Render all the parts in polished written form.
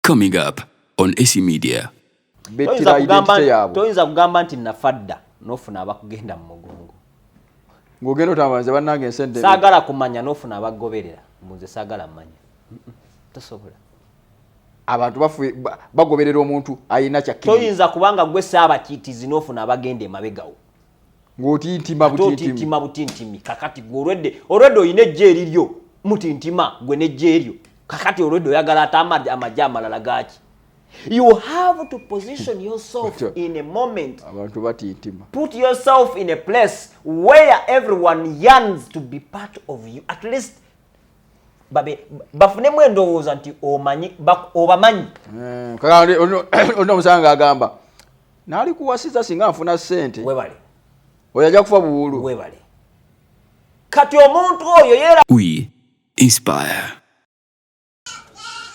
Coming up on AC Media. Toyinza kugamba nti nafadda n'ofuna abakugenda mu mugongo. Ng'ogenda otambaza bannange ensente. Saagala kumanya n'ofuna abagoberera. Mbuze saagala mmanya. Tosobola. Abantu bagoberera omuntu ayina kyakiri. Toyinza kubanga gwe saabakiitizi n'ofuna abagenda emabegawo. Ng'otintima butintimi. Totintima butintimi. Kakati gwe olwedde oyina ejje eriryo. Mutintima gwe n'ejje eryo. Kakati olwedde oyagala ate amajja amalala gaaki. You have to position yourself in a moment. Abantu batintima. Put yourself in a place where everyone yearns to be part of you. At least bafunemu endowooza nti obamanyi. Kakati ono musanga agamba naali kuwasiza singa nfuna ssente. Webale. Oyajja kufa buwulu. Webale. Kati omuntu oyo yeera. We inspire.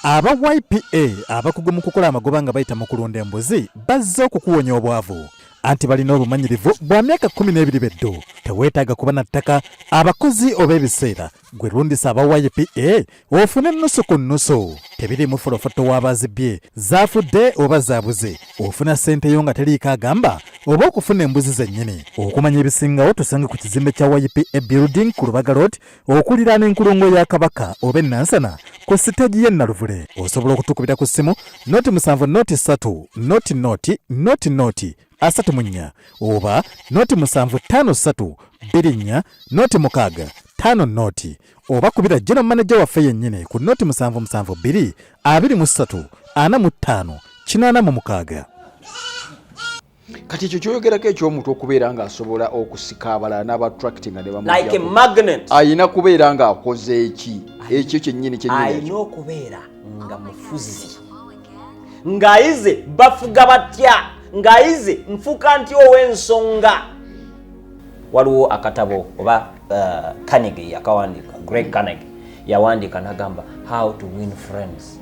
Aba YPA abakugu mu kukola amagoba nga bayita mu kulonda embuzi bazze okukuwonya obwavu anti balina obumanyirivu bwa myaka 12 beddo teweetaaga kuba na ttaka abakozi oba ebiseera gwe lundisa aba YPA ofune nusu ku nusu tebiri mu folofoto w'abazibye zaafudde oba zaabuze ofuna ssente yo nga teriiko agamba oba okufuna embuzi zennyini okumanya ebisingawo tusange ku kizimbe kya YPA building ku Lubaga Road okuliraana enkulungo ya Kabaka oba Nansana ku siteegi y'e Naluvule osobola okutukubira ku ssimu noti 7 noti 3 noti noti 34 oba noti 753 24 noti 6 5 noti oba kubira general manager waffe yennyini ku noti 772 23 45 86. Kati ekyo kyoyogerako eky'omuntu okubeera ng'asobola okusika abalala n'abattracting ne bamujja. Like a magnet. Ayina kubeera ng'akoze eki. Ekyo kyennyini kyennyini. Ayina okubeera nga mufuzi. Ng'ayize bafuga batya. Ng'ayize nfuka nti ow'ensonga. Waliwo akatabo oba Carnegie yakawandika, Greg Carnegie yawandika nagamba how to win friends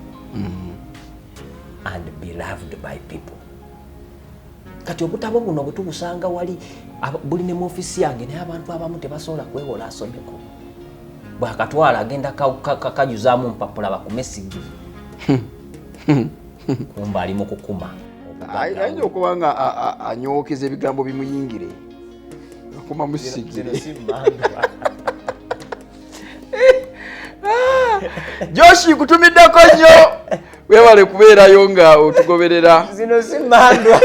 and be loved by people. Kati obutabo buno butubusanga wali buli ne mu ofisi yange naye abantu abamu tebasobola kwewola asomeko. Bwakatwala agenda kakajuzaamu mpapula bakumesigi. Kumba ali mu kukuma. Ayinza okuba nga anyookeza ebigambo bimuyingire. Akuma musigire. Joshi kutumiddeko nnyo. Weewale kubeerayo nga otugoberera. Zino si mandwa.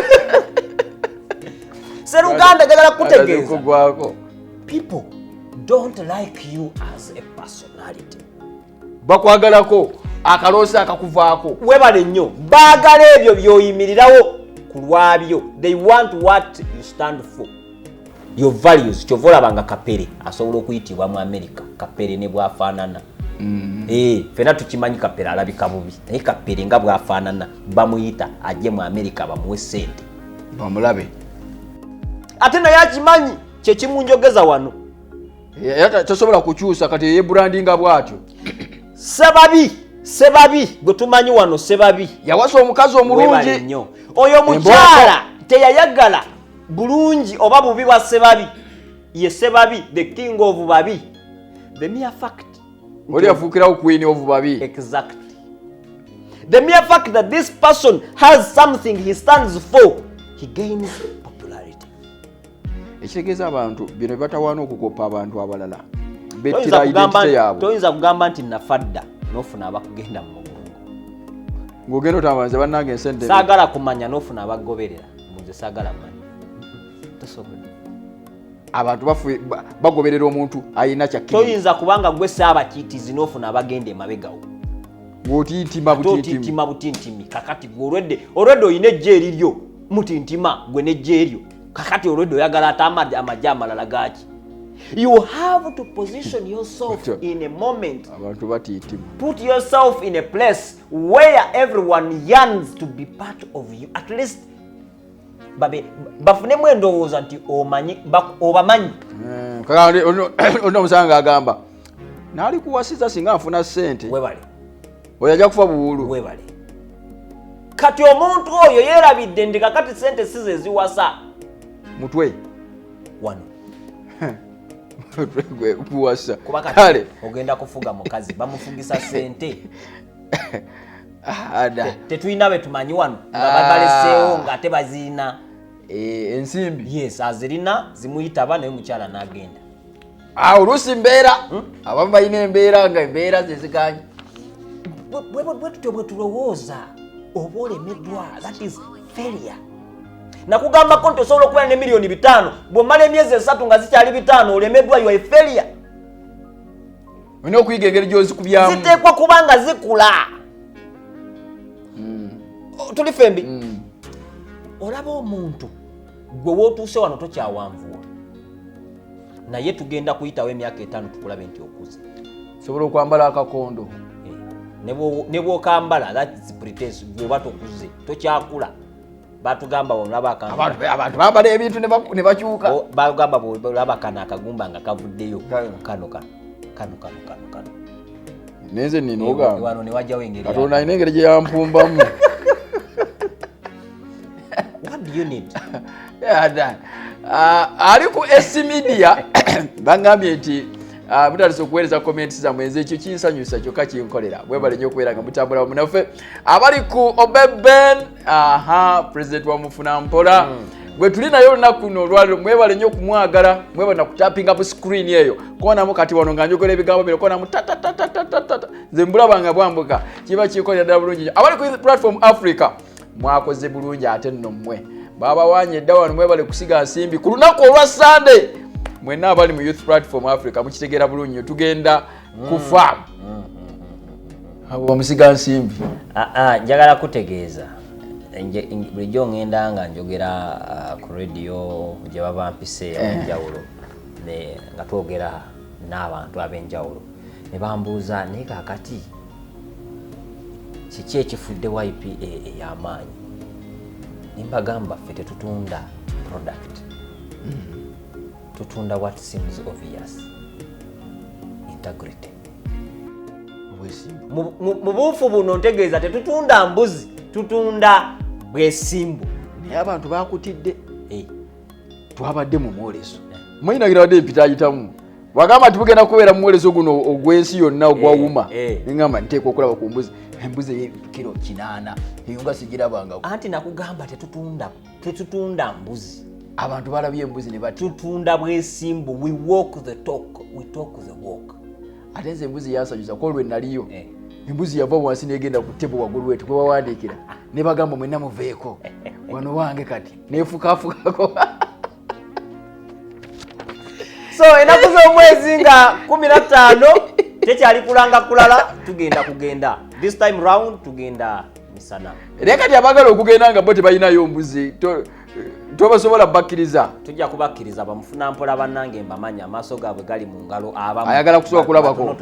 Seruganda gagala kutegeeza. People don't like you as a personality. Bakwagalako akaloosa akakuvaako. Webale nnyo. Baagala ebyo by'oyimirirawo ku lwabyo. They want what you stand for. Your values. Kyovolabanga Kapere asobola okuyitibwa mu America. Kapere ne bwafaanana. Fena tukimanyi Kapere alabika bubi. Naye Kapere nga bwafaanana bamuyita ajje mu America bamuwe ssente. Bamulabe. Ate naye akimanyi kye kimunjogeza wano. Tosobola kukyusa kati ye brandinga bwatyo. Sebabi gwe tumanyi wano sebabi. Yawasa omukazi omulungi. Oyo mukyala teyayagala bulungi oba bubi bwa sebabi. Ye sebabi, the king of babi. The mere fact. Oli afuukirawo queen of babi. Exactly. The mere fact that this person has something he stands for, he gains popularity. Ekitegeeza abantu bino batawaana okukopa abantu abalala. Toyinza kugamba nti nafadda n'ofuna abakugenda mu mugongo. Ng'ogenda otambaza bannange ensente. Saagala kumanya n'ofuna abagoberera. Mbuze saagala mmanya. Tosobola. Abantu bagoberera omuntu ayina kyakiri. Toyinza kubanga gwe saabakiitizi n'ofuna abagenda emabegawo. Ng'otintima butintimi. Kakati gwe olwedde oyina ejje eriryo. Mutintima gwe n'ejje eryo. Kakati olwedde oyagala ate amajja amalala gaaki. You have to position yourself in a moment. Abantu batintima. Put yourself in a place where everyone yearns to be part of you. At least bafunemu endowooza nti obamanyi. Kakati ono musanga agamba naali kuwasiza singa nfuna ssente. Webale. Oyajja kufa buwulu. Webale. Kati omuntu oyo yeerabidde ndi kakati ssente si ze ziwasa. Mutwe. Wano. Kuwasa. Kale ogenda kufuga mukazi bamufugisa ssente. Tetulina be tumanyi wano nga babaleseewo nga ate baziina ensimbi. Yes, azirina zimuyitaba naye mukyala n'agenda. Oluusi mbeera abamu balina embeera nga embeera zeziganye. Bwe tutyo bwe tulowooza oba olemeddwa, that is failure. Nakugambako nti osobola okubeera ne miliyoni 5 bw'omala emyezi 3 nga zikyali 5 olemeddwa, you are a failure. Olina okuyiga engeri gy'ozikubyamu. Ziteekwa kuba nga zikula. Tuli fembi. Olaba omuntu gwe wootuuse wano tokyawanvuwa, naye tugenda kuyitawo emyaka 5 tukulabe nti okuze. Sobola okwambala akakondo. Ne bw'okambala, that's pretense, gwe oba tokuze tokyakula. Batugamba olaba abantu bambala ebintu ne bakyuka. Bagamba olaba kana akagumba nga kavuddeyo kano. Neze nino ogamba. Wano ne wajjawo engeri. Katonda alina engeri gye yampumbamu. What do you need? Ali ku SC Media bangambye nti mutandise okuweereza comments zammwe, nze ekyo kinsanyusa kyokka kinkolera. Mwebale nnyo okubeera nga mutambula munaffe. Abali ku Obeben, President wa Mufuna Mpola, gwe tuli nayo olunaku luno olwaliro, mwebale nnyo okumwagala, mwebale na kutapinga ku screen eyo. Koonamu kati wano nga njogera ebigambo bino, koonamu tatatatata, nze mbulaba nga bwambuka, kiba kikolera ddala bulungi. Abali ku Platform Africa, mwakoze bulungi ate nno mmwe. Baba wanye dda wano mwebale kusiga nsimbi ku lunaku olwa Sunday. Mwenna abali mu Youth Platform Africa mukitegeera bulungi tugenda kufa. Abo bamusiga nsimbi. Njagala kutegeeza. Bulijjo ngenda nga njogera ku radio gye baba mpise enjawulo nga twogera n'abantu ab'enjawulo ne bambuuza naye kaakati kiki ekifudde YPA ey'amaanyi? Nimbagamba ffe tetutunda product. Tutunda what seems obvious. Integrity. Mu buufu buno ntegeeza tetutunda mbuzi, tutunda bwesimbu. Naye abantu bakutidde. Twabadde mu mwoleso. Mwinagira wadde empita ayitamu. Bagamba tugenda kubeera mu mwoleso guno ogw'ensi yonna ogwawuma. Ngamba nteekwa okulaba ku mbuzi. Embuzi kilo 8 eyunga sigirabanga. Anti nakugamba tetutunda mbuzi. Abantu balabye embuzi ne bati. Tutunda bwesimbu. We walk the talk, we talk the walk. Ate nze embuzi yansanyusa ko lwe naliyo. Embuzi yava wansi negenda ku tebo waggulu wetu kwe bawandiikira. Ne bagamba mwenna muveeko. Wano wange kati. Neefukafukako. So enaku z'omwezi nga 15 tekyali kulanga kulala, kugenda. This time round tugenda misana. Naye kati abagala okugenda nga bo tebalinayo mbuzi tobasobola bakkiriza. Tujja kubakkiriza bamufuna mpola bannange mbamanya amaaso gaabwe gali mu ngalo abamu. Ayagala kusobola kulabako.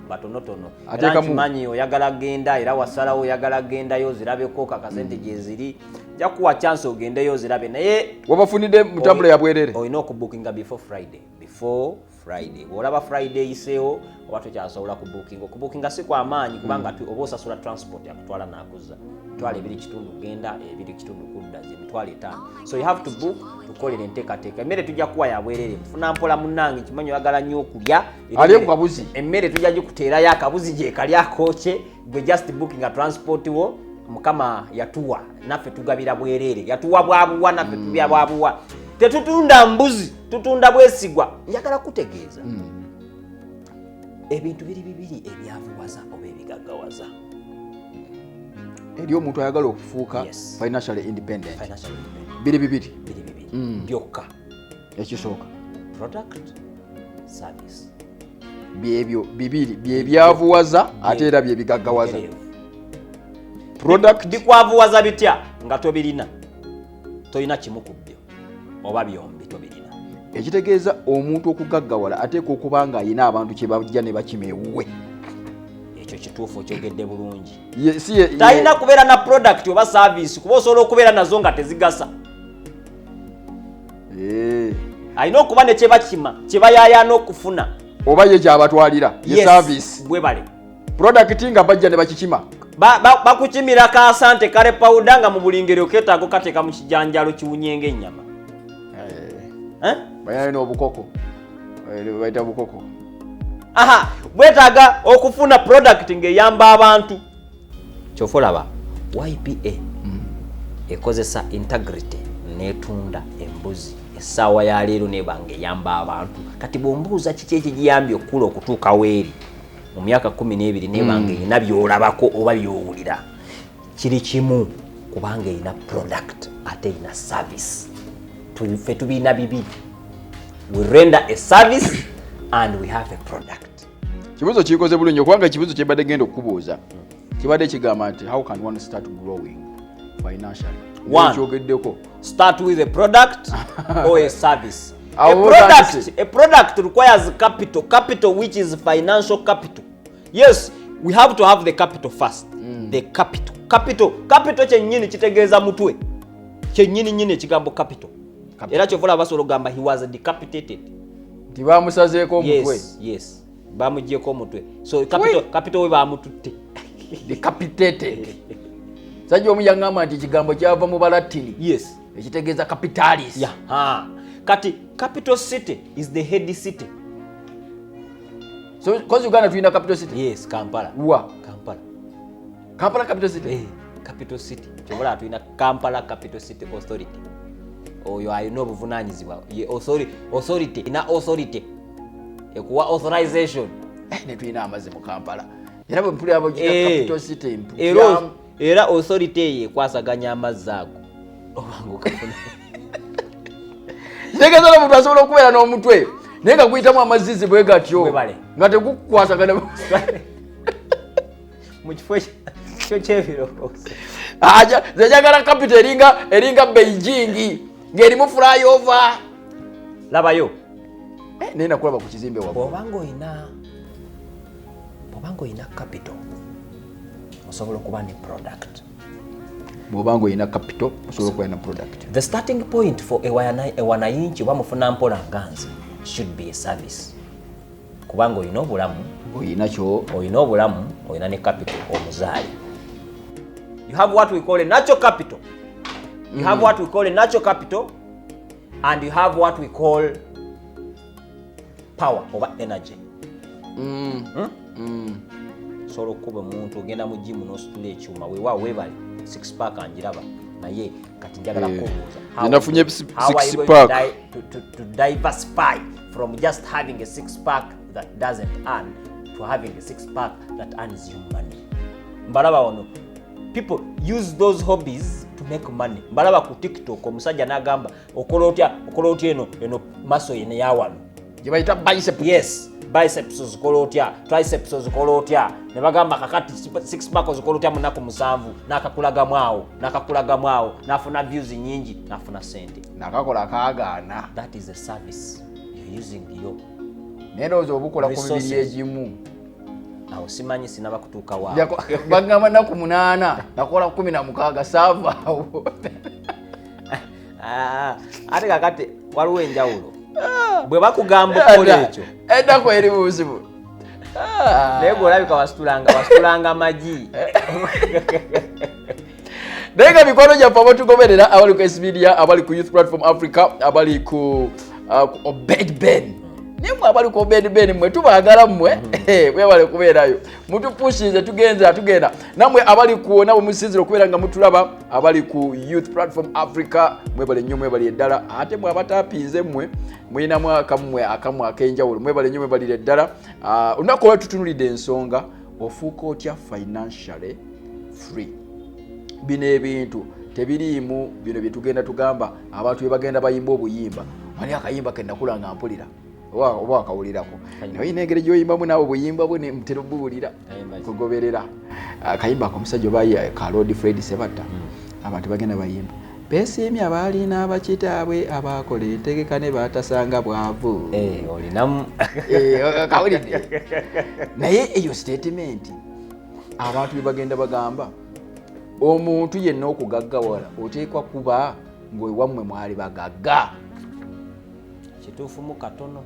Batonotono. Era nkimanyi oyagala genda era wasalawo oyagala gendayo zirabeko kakasente gye ziri. Nja kuwa chance ogendeyo zirabe naye wabafunidde mutambula ya bwerere. Olina okubookinga before Friday. Olaba Friday iseewo oba tokyasobola kubookinga si kwa maanyi kubanga oba osasula transport yakutwala n'akuza. Twala 2 kitundu genda 2 kitundu kudda zemitwala 5. So you have to book tukolere enteekateeka. Emmere tujja kuwa ya bwerere. Mufuna mpola munnange kimanyi oyagala nnyo okulya. Ali ku kabuzi. Emmere tujja gikuteerayo akabuzi gye kali akooke. Gwe just booking a transport wo mukama yatuwa naffe tugabira bwerere. Yatuwa bwabuwa naffe tubya bwabuwa. Tetutunda mbuzi, tutunda bwesigwa. Njagala kutegeeza. Ebintu bibiri ebyavuwaza oba ebigaggawaza. Eri omuntu ayagala okufuuka financially independent. Bibiri. Byokka. Ekisooka. Product, service. Byebyo bibiri byebyavuwaza ate era byebigaggawaza. Product bikwavuwaza bitya nga tobirina. Toyina kimu ku byo. Oba byombi tobirina. Ekitegeeza omuntu okugaggawala ateeka okuba nga ayina abantu kye bajja ne bakimeewuwe. Ekyo kituufu okyogedde bulungi. Talina kubeera na product oba service kuba osobola okubeera nazo nga tezigasa. Alina okuba ne kyebakima kyebayayaana okufuna. Oba ye kyabatwalira ye service. Bwebale. Product nga bajja ne bakikima. Bakukimira ka asante kale powder nga mu bulingero ketaago kateeka mu kijanjalo kiwunyenge ennyama. Bayina obukoko. Bayita bukoko. Bwetaaga okufuna product ng'eyamba abantu. kyofolaba YPA ekozesa integrity netunda embuzi essaawa ya leero nebanga eyamba abantu kati bwombuuza kiki ekigiyambye okukula okutuuka weeri mu myaka 12 nebanga erina byolabako oba byowulira kiri kimu kubanga erina product ate erina service ffe tubiina bibiri we render a service and we have a product. Kibuzo kikoze bulungi okubanga kibuzo kyebadde genda okubuuza kibadde kigamba nti how can one start growing financially? One, start with a product or a service. A product requires capital which is financial capital. Yes, we have to have the capital first. The capital kyennyini kitegeeza mutwe. Kyennyini ekigambo capital. Era kyovula basobola ogamba he was decapitated. Tibamusazeeko omutwe. Yes. Bamugyeko omutwe. So capital we bamututte. Decapitated. Sajja omu yangamba nti ekigambo kyava mu Balatini. Yes. Ekitegeeza capitalis. Yeah. Kati capital city is the head city. So because Uganda tulina capital city? Yes, Kampala. Kampala capital city? Capital city. Kyobula tulina Kampala Capital City Authority. Oyo alina obuvunaanyizibwa. Authority. Ina authority. Ekuwa authorization. Ne tulina amazzi mu Kampala. Era bwe mpulira capital city era authority ye kwasaganya amazzi ago. Obango kafuna. Kitegeeza omuntu asobola okubeera n'omutwe naye nga guyitamu amazizi bwe gatyo nga tegukwasagana mu kifo kyo ky'ebirowoozo. Njagala capital eringa Beijing ng'erimu flyover. Labayo. Naye nakulaba ku kizimbe wabwe. Bw'obanga oyina capital osobola okuba ne product. Bw'obanga oyina capital osobola okuba ne product. The starting point for ewanayinki oba mufuna mpola nganzi should be a service. Kubanga oyina obulamu, oyina ne capital omuzaali. You have what we call a natural capital. You have what we call a natural capital and you have what we call power over energy. Solo kuba omuntu ogenda mu gym n'ositula ekyuma weewaawo weebale six pack anjiraba naye kati njagala kubuuza nafunye six pack to diversify from just having a six pack that doesn't earn to having a six pack that earns you money. Mbalaba wano people use those hobbies to make money. Mbalaba ku TikTok omusajja n'agamba okola otya eno muscle yene yawano gye bayita bicep. Yes, biceps ozikola otya, triceps ozikola otya, ne bagamba kakati six pack ozikola otya munaku 7 n'akakulagamu awo n'afuna views nyingi n'afuna sente n'akakola kaagaana. That is a service you're using yo. Nendowooza obukola ku mibiri egimu. Awo simanyi sinaba kutuuka waawo. Bagamba naku 8 nakola 16 saavaawo. Ate kakati waliwo enjawulo. Bwe bakugamba okola ekyo eddako eri buzibu naye bw'olabika wasitulanga amagi. Naye nga mikono gyaffe abatugoberera abali ku SBDA, abali ku Youth Platform Africa, abali ku Obed nimwe abali ku Obed mwe tubaagala mmwe mwebale kubeerayo mutupushize tugenda namwe abali kuona musinzira okubeera nga mutulaba abali ku Youth Platform Africa mwebale nnyo mwebale eddala ate mwe abatapinze mmwe mwinamu akamu ak'enjawulo mwebale nnyo mwebale eddala. Olunaku olwo tutunulidde ensonga ofuuka otya financially free. Bino ebintu tebiriimu bino bye tugenda tugamba abantu bye bagenda bayimba obuyimba wali akayimba ke nakula nga mpulira oba akawulirako naye oyina engeri gy'oyimbamu naawe obuyimba bwe ntera obuwulira kugoberera akayimba akomusajja oba ka Lord Fred Sebatta abantu bagenda bayimba beesiimye abaalina abakitaabwe abakola entegeka ne baatasanga bwavu olinamu kawulidde naye eyo statement abantu bye bagenda bagamba omuntu yenna okugaggawala oteekwa kuba ng'ewammwe mwali bagagga. Kituufu mu katono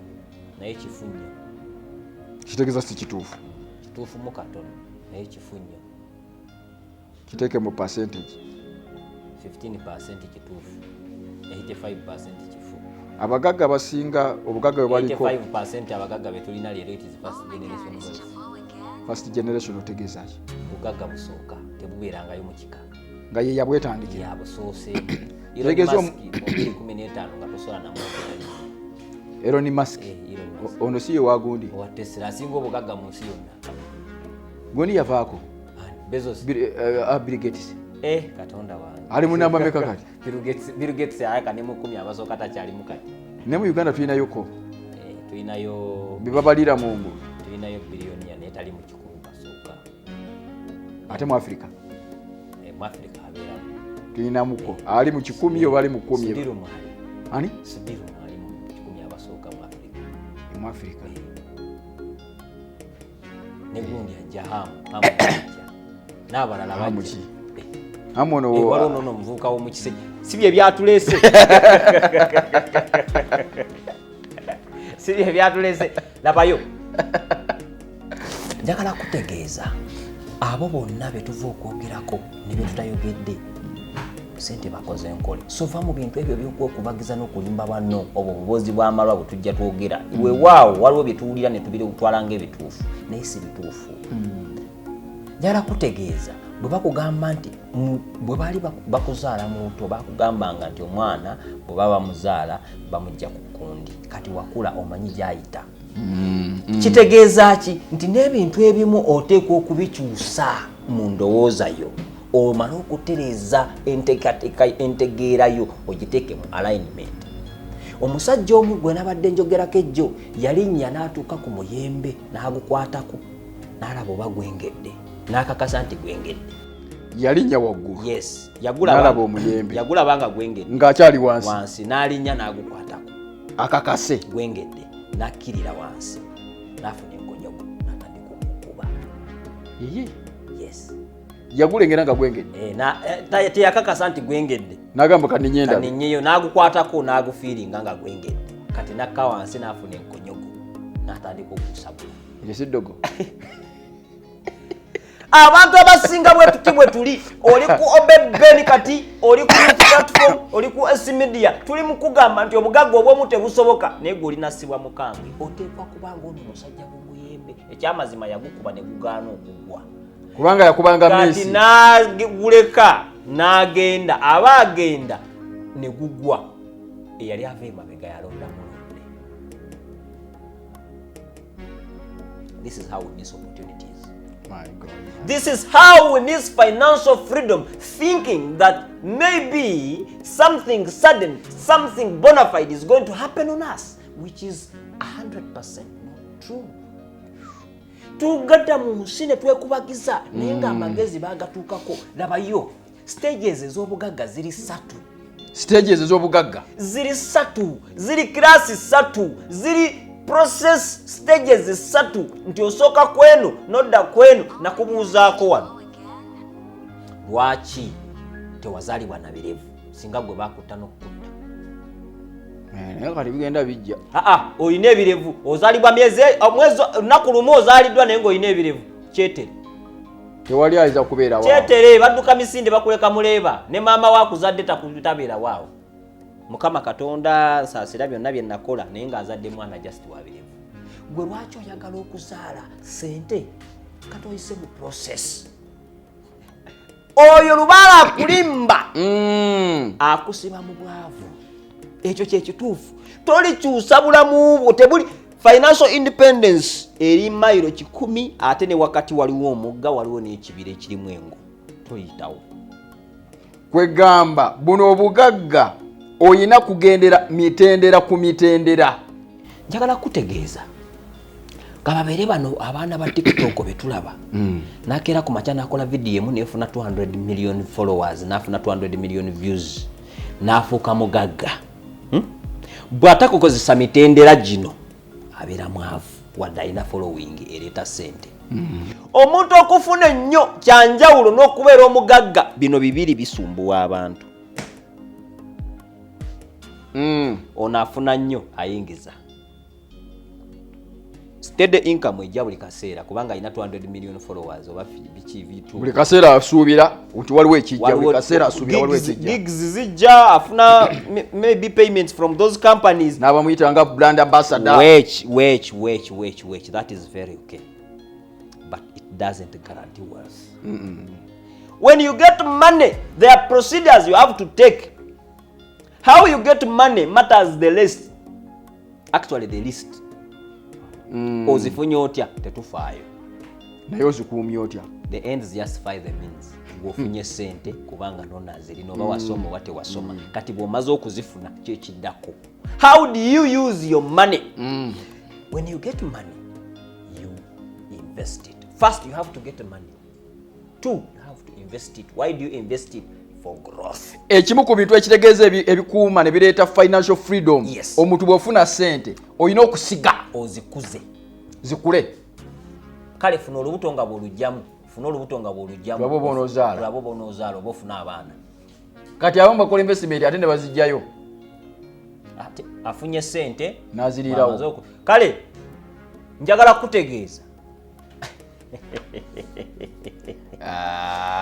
naye kifu nnyo. Kitegeeza si kituufu. Kituufu mu katono naye kifu nnyo. Kiteeke mu percentage. 15% kituufu. 85% kifu. Abagagga basinga obugagga bwe baliko. 85% abagagga be tulina leero it is first generation wealth. first generation otegeeza ki bugagga busooka tebubeerangayo mu kika nga ye yabwetandikira yabusoose Tegeeza 15 nga tosola namwogerali Elon Musk ono si ye wagundi owa Tesla asinga obugagga mu nsi yonna goni yavaako Bezos Bill Gates katonda wange ali mu namba meka kati Bill Gates ayaka ne mu 10 abasooka takyalimu kati ne mu Uganda tulinayo tulinayo bibabalira mu mbu tulinayo biliyoni netali mu kikulu basooka ate mu Africa mu Africa abeeramu tulinamuko ali mu 10 oba ali mu 10 Sidiru mwali ani Sidiru mwali mu 10 abasooka mu Africa ne gundi ajahamu n'abalala bajja amono waliwo n'omuvubuka w'omu kisenge si bye byatuleese si bye byatuleese labayo njagala kutegeeza abo bonna be tuva okwogerako ne bye tutayogedde sente bakoze enkole sova mu bintu ebyo by'okwokubagiza n'okulimba banno obwo bubozi bw'amalwa bwe tujja twogera weewaawo waliwo bye tuwulira ne tubitwala ng'ebituufu naye si bituufu njagala kutegeeza bwe bakugamba nti bwe baali bakuzaala mu luto bakugambanga nti omwana bwe baba bamuzaala bamujja ku kundi kati wakula omanyi gyayita kitegeeza ki nti n'ebintu ebimu oteekwa okubikyusa mu ndowooza yo omala okutereeza entegeerayo ogiteeke mu alignment omusajja omu gwe nabadde njogerako ejjo yalinnya n'atuuka ku muyembe n'agukwatako n'alaba oba gwengedde n'akakasa nti gwengedde yalinnya waggulu yes n'alaba omuyembe yagulabanga gwengedde ng'akyali wansi n'alinnya n'agukwatako akakase gwengedde n'akkirira wansi n'afuna enkonyogo n'atandika okukuba yes yagulengera nga gwengedde teyakakasa nti gwengedde n'agamba kaninyenda kaninyeyo n'agukwatako n'agufiiringa nga gwengedde kati n'akka wansi n'afuna enkonyogo n'atandika okusabula esiddogo abantu abasinga bwe tuli oli ku obebeni kati oli ku platform oli ku media tuli mu kugamba nti obugagga obw'omu tebusoboka naye gwe olinassibwa mukambwe oteekwa kubanga ono musajja bw'omuyembe ekyamazima yagukuba ne gugaana okugwa kubanga yakubanga Messi kati n'aguleka n'agenda aba agenda ne gugwa eyali ava emabega yalonda mulonde. This is how we miss opportunities. My God. This is how we miss financial freedom, thinking that maybe something sudden, something bona fide is going to happen on us, which is 100% not true. Tugada mu nsi ne twekubagiza naye nga amagezi bagatuukako labayo stages ez'obugagga ziri 3. Stages ez'obugagga ziri 3, ziri class 3, ziri process stages 3 nti osooka kwenu nodda kwenu nakubuuzaako wano lwaki tewazaalibwa na birevu singa gwe bakutta n'okutta naye kati bigenda bijja olina ebirevu ozaalibwa mwezi lunaku lumu ozaaliddwa naye ng'olina ebirevu kyetere tewali ayinza kubeera waawo kyetere badduka misinde bakuleka muleeba ne maama waakuzadde tabeera waawo Mukama Katonda nsaasira byonna bye nakola naye ng'azadde mwana just wa birevu gwe lwaki oyagala okuzaala sente kati oyise mu process oyo lubaala akulimba akusiba mu bwavu ekyo kyekituufu tolikyusa bulamu bwo tebuli financial independence eri mayiro 10 ate ne wakati waliwo omugga waliwo n'ekibira ekirimu engo toyitawo kwegamba buno obugagga oyina kugendera mitendera ku mitendera njagala kutegeeza kababeere bano abaana ba TikTok betulaba nakeera ku makya nakola video emu nefuna 200 million followers nafuna 200 million views nafuuka mugagga bw'atakukozesa mitendera gino abeera mwavu wadde alina following ereeta sente omuntu okufuna ennyo kyanjawulo n'okubeera omugagga bino bibiri bisumbuwa abantu ono afuna nnyo ayingiza steady income ejja buli kaseera kubanga alina 200 million followers oba biki vitu buli kaseera asuubira nti waliwo ekijja buli kaseera asuubira waliwo ekijja gigs zijja afuna maybe payments from those companies n'abamuyitanga brand ambassador which that is very okay but it doesn't guarantee wealth. When you get money, there are procedures you have to take. How you get money matters the least. Actually, the least. Ozifunye otya tetufaayo. Naye ozikuumya otya? The ends justify the means. Gofunye sente kubanga nona zirino oba wasoma wate wasoma. Kati bw'omaze okuzifuna kye kiddako. How do you use your money? When you get money, you invest it. First, you have to get money. Two, you have to invest it. Why do you invest it? For growth. Ekimu ku bintu ekitegeeza ebikuuma ne bireeta financial freedom. Yes. Omuntu bw'ofuna sente olina okusiga ozikuze zikule. Kale funa olubuto nga bw'olugyamu. Lwabo b'onoozaala. Lwabo b'onoozaala oba ofuna abaana. Kati abamu bakola investment ate ne bazijjayo. Ate afunye sente n'aziriirawo. Kale njagala kutegeeza.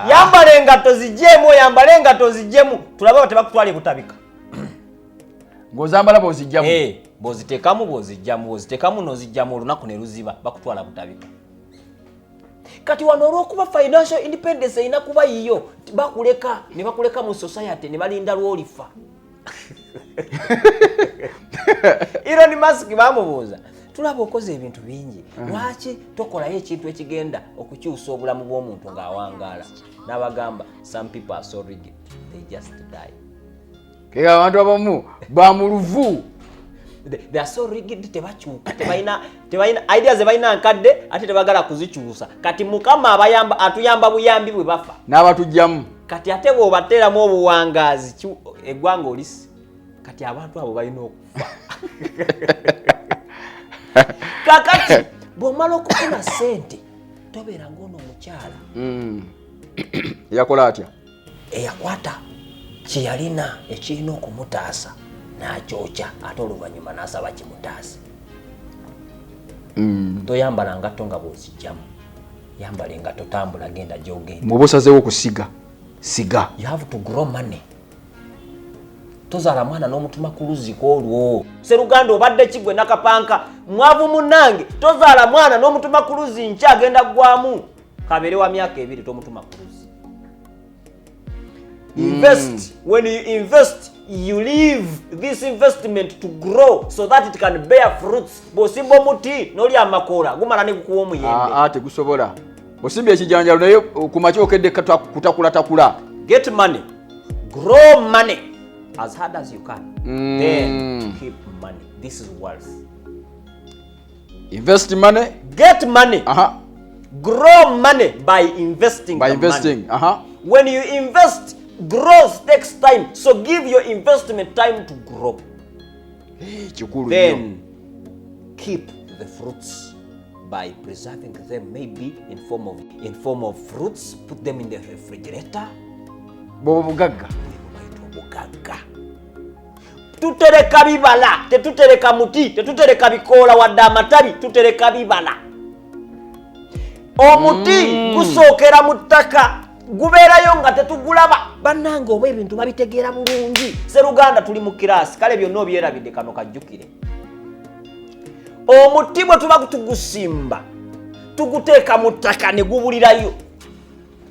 Yambale engato zijjemu tulabe bate bakutwala butabika. Ng'ozambala bw'ozijjamu. Bw'oziteekamu n'ozijjamu olunaku ne luziba bakutwala butabika. Kati wano olw'okuba financial independence erina kuba yiyo bakuleka mu society ne balinda lw'olifa. Elon Musk bamubuuza tulaba okoze ebintu bingi lwaki tokolayo ekintu ekigenda okukyusa obulamu bw'omuntu ng'awangaala. N'abagamba some people are so rigid they just die. Kega abantu abamu bamuluvu. They are so rigid tebakyuka tebalina ideas ebalina nkadde ate tebagala kuzikyusa. Kati Mukama atuyamba buyambi bwe bafa n'abatujjamu. Kati ate bw'obateeramu obuwangaazi eggwanga olisi. Kati abantu abo balina okufa. Kakati bw'omala okufuna sente tobeera ng'ono omukyala yakola atya eyakwata kye yalina ekirina okumutaasa n'akyokya ate oluvannyuma n'asaba kimutaase. Toyambala ngatto nga bw'ozijjamu. Yambala engatto tambula genda gy'ogenda. Muba osazeewo okusiga siga. You have to grow money. Tozaala mwana n'omutuma ku luziko olwo. Seruganda obadde kigwe nakapanka mwavu munnange tozaala mwana n'omutuma ku luzi nkya agenda gwamu kabeere wa myaka 2 tomutuma ku luzi. Invest. When you invest, you leave this investment to grow so that it can bear fruits. Bosimba omuti n'oli amakoola gumala ne gukuwa omuyembe. Tegusobola. Osimba ekijanjalo naye ku makya okedde kutakula. Get money. Grow money as hard as you can. Then keep money. This is wealth. Invest money. Get money. Grow money by investing. Money. When you invest, growth takes time. So give your investment time to grow. Then keep the fruits by preserving them, maybe in form of fruits. Put them in the refrigerator. Bugagga. Tutereka bibala, tetutereka muti, tetutereka bikoola wadde amatabi, tutereka bibala. Omuti gusookera mu ttaka, gubeerayo nga tetugulaba. Bannange oba ebintu babitegeera bulungi. Seruganda tuli mu kiraasi, kale byonna obyerabidde kano kajjukire. Omuti bwe tuba tugusimba, tuguteeka mu ttaka ne gubulirayo.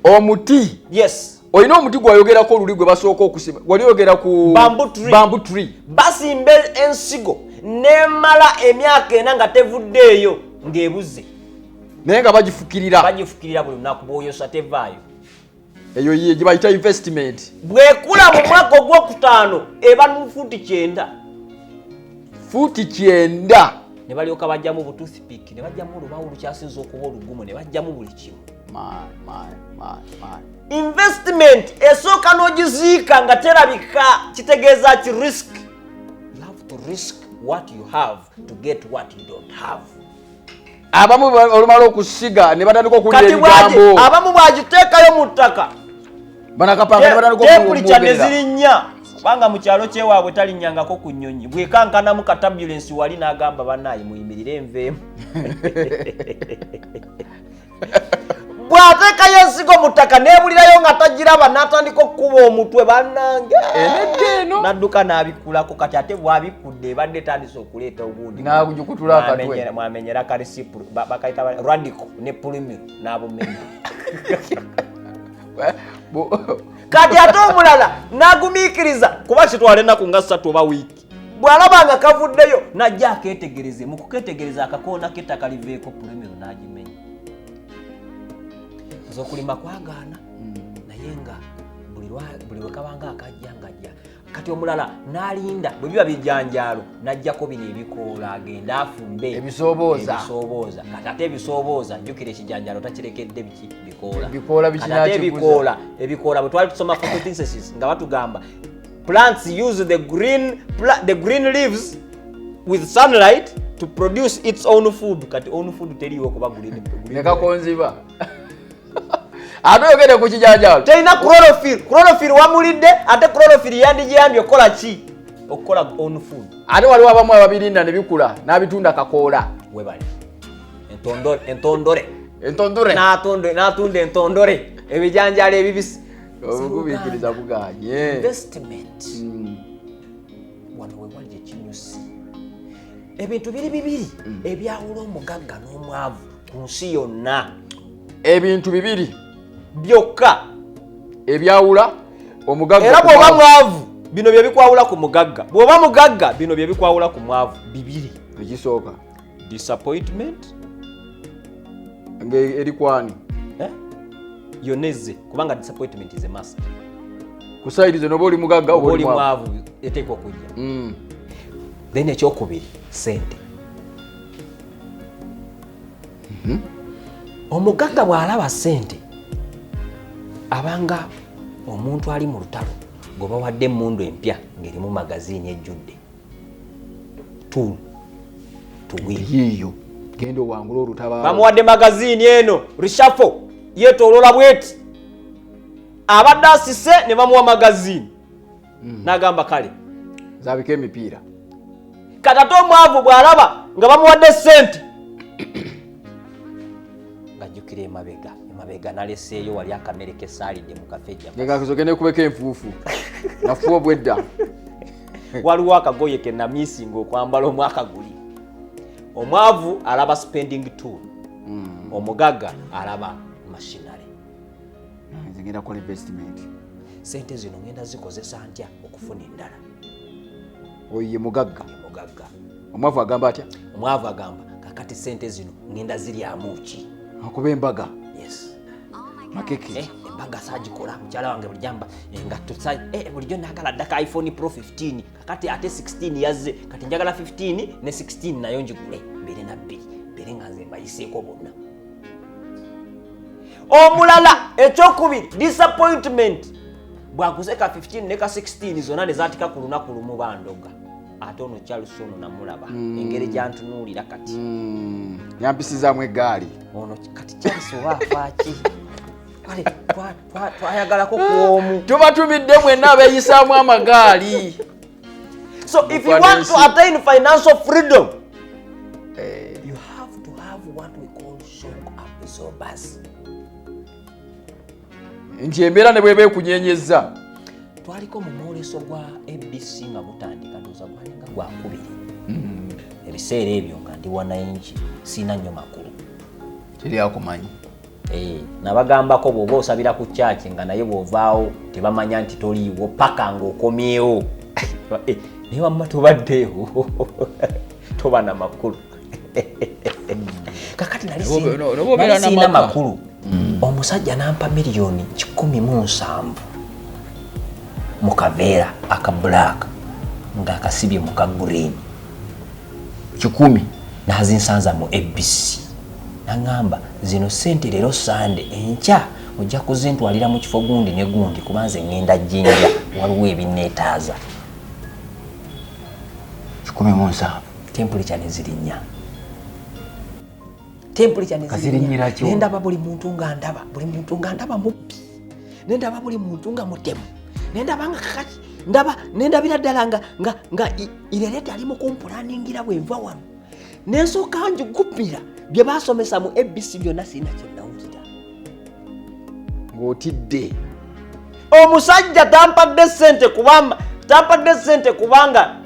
Omuti? Yes. Olina omuti gwayogerako oluli gwe basooka okusimba. Wali oyogera ku bamboo tree. Basimba ensigo nemala emyaka 4 nga tevuddeeyo ng'ebuze. Naye nga bagifukirira. Bagifukirira buli lunaku bw'oyosa tevaayo. Eyo ye gye bayita investment. Bwekula mu mwaka ogwokutaano eba mu fuuti 9. Fuuti 9. Ne balyoka bajjamu butoothpick, ne bajjamu olubawo lukyasinza okuba olugumu, ne bajjamu buli kimu. Investment esooka n'ogiziika nga terabika, kitegeeza ki risk. You have to risk what you have to get what you don't have. Abamu olumala okusiga ne batandika okulira ebigambo. Abamu bwagiteekayo mu ttaka. Banakapanga ne batandika okulira ne zirinnya. Kubanga mu kyalo kyewaabwe talinnyangako ku nnyonyi. Bwekankanamu ka turbulence wali n'agamba bannaayi muyimirire enveemu. bw'ateekayo ensigo mu ttaka n'ebulirayo nga tagiraba n'atandika okkuba omutwe bannange eno n'adduka n'abikulako kati ate bw'abikudde ebadde etandise okuleeta obundi n'agujukutula akatwe mwamenyera kalisipu bakayita radical ne pulimiro n'abumenya kati ate omulala n'agumiikiriza kuba kitwala ennaku nga 3 oba wiiki bw'alaba nga kavuddeyo n'ajja akeetegereze mu kukeetegereza akakoona k'ettaka liveeko pulimiro n'agimenya okulima kwagaana naye nga buli lwekabanga akajja ngajja kati omulala n'alinda bwe biba bijjanjaalo n'ajjako bino ebikoola agenda afumbe ebisoobooza kati ate ebisoobooza jjukira ekijanjaalo takirekedde biki ebikoola bwe twali tusoma photosynthesis nga batugamba plants use the green leaves with sunlight to produce its own food kati own food teriiwo kuba nekakonziba ate ogende ku kijanjaalo terina chlorophyll wamulidde ate chlorophyll yandigiyambye okukola ki okukola own food ate waliwo abamu ababirinda ne bikula n'abitunda kakoola webali entondore n'atunda entondore ebijanjaalo ebibisi obukubikiriza buganye investment wano wewali gyekinyusi ebintu bibiri ebyawula omugagga n'omwavu ku nsi yonna ebintu bibiri byokka ebyawula omugagga era bw'oba mwavu bino bye bikwawula ku mugagga bw'oba mugagga bino bye bikwawula ku mwavu bibiri ekisooka disappointment erikwani yoneze kubanga disappointment is a must kusairize noba oli mugagga oba oli mwavu eteekwa okujja then ekyokubiri sente omugagga bw'alaba sente abanga omuntu ali mu lutalo goba wadde emmundu empya ng'erimu magaziini ejjudde tuwiiyo genda owangula olutabaalo bamuwadde magaziini eno rishafo yeetoolola bweti abadde asise ne bamuwa magaziini n'agamba kale zabika emipiira kati ate omwavu bw'alaba nga bamuwadde sente ng'ajjukira emabega naleseeyo wali akamere kesaalidde mu kafejja ngakasoke nekubeka enfuufu nafuwa obwedda waliwo akagoye ke namiisinga okwambala omwaka guli omwavu alaba spending tool omugagga alaba machinery ngenda kola investment sente zino ngenda zikozesa ntya okufuna endala oye mugagga omwavu agamba atya omwavu agamba kakati sente zino ngenda ziryamu ki akuba embaga yes makeke embaga sagikola mukyala wange bulijamba engatto bulijjo nagala ddaka iPhone Pro 15 kakati ate 16 yazze kati njagala 15 ne 16 nayo njigule mbere na bbiri mbere nga nze mbayiseeko bonna omulala ekyokubiri disappointment bwakuzeka 15 ne ka 16 zonna ne zaatika ku lunaku lumu bandoga ate ono kyalusono namulaba engeri gyantunuulira kati yampisizaamu eggaali ono kati kyalisoba afaaki kale twayagalako kwomu tubatumidde mwenna abeeyisaamu amagaali so if you want to attain financial freedom you have to have what we call shock absorbers nti embeera ne bweba ekunyenyeza twaliko mu mwoleso gwa ABC nga gutandika ndowooza gwalinga gwakubiri ebiseera ebyo nga ndi wanayinki siina nnyo makulu teri akumanyi nabagambako bw'oba osabira ku kyaki nga naye bw'ovaawo tebamanya nti toliiwo paka ng'okomyewo naye wamma tobaddeewo toba na makulu kakati nali siina makulu omusajja nampa miliyoni 17 mu kaveera aka black ng'akasibye mu ka green 10 nazinsanza mu ABC nangamba zino sente leero sande enkya ojja kuzintwalira mu kifo gundi ne gundi kubanze ngenda jinja waliwo ebinneetaaza 17 temperature ne zirinya temperature ne zirinya nendaba buli muntu nga ndaba mubbi nendaba buli muntu nga mutemu nendaba nga kakati nendabira ddala nga irereta ali mu kumpulaningira bwenva wano nensooka njugupira bye basomesa mu ABC byonna sirina kye nawulira ng'otidde. Omusajja tampadde ssente kubanga